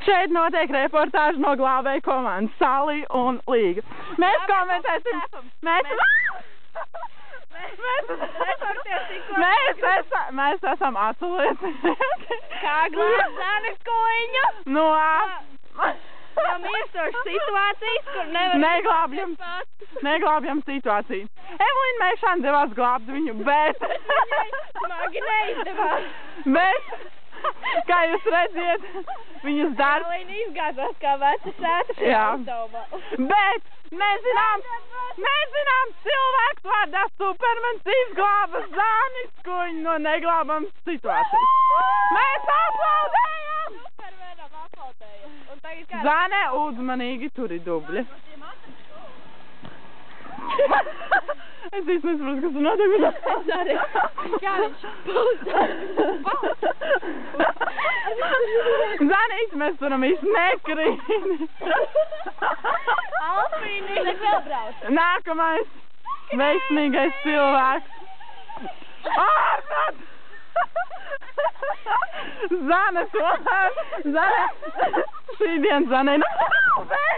Šeit notiek reportāža no glābēju komandas Salija un Līga. Mēs komentēsim... Mēs esam atsaliecinieki. Kā glābt Zanes Kuliņu? No mirstošas situācijas, kur nevar... Neglābjam situāciju. Evelīna Meišana devās glābt viņu, bet... Smagi neizdevās. Bet, kā jūs redziet, viņas darbs... Evelīna izgāzās kā veca sēta šajā uzdevumā. Bet mēs zinām, cilvēks vārdā Supermans izglāba Zanes Kuliņu no neglābams situācijas. Mēs aplaudējam! Supermenam aplaudējam. Zane, uzmanīgi, tur ir dubļi. Es īsti nesaprotu, kas tur notiek. Es arī. Kā viņš Zane, īsti mēs turam īsti nekrīt. Alfīni, nek vēl brauc. Nākamais veiksmīgais cilvēks. Ārprāt! Zane, šī diena Zane nav labi.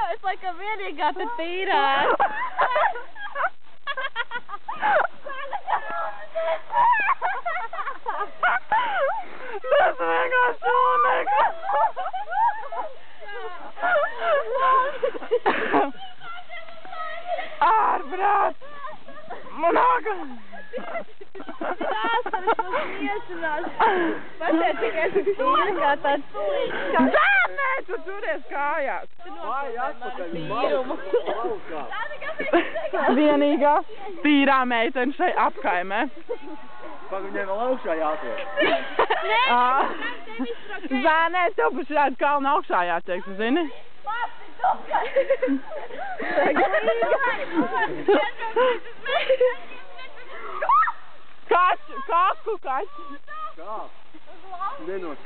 Es laikam vienīgā te tīrās. Tas vienkārši uneka. Ārprāt! Nākam! Tās tas iesinās. Pateic, tikai es tīri kā tāds puliņš. Zane, tu turies kājās! Vienīgā tīrā meitene šai apkaimē. Pak viņai vēl augšā jātiek. Zane, tev pa šādu kalnu augšā jātiek, tu zini? Kaķu, kaku, kaķu. Kā? Nenot.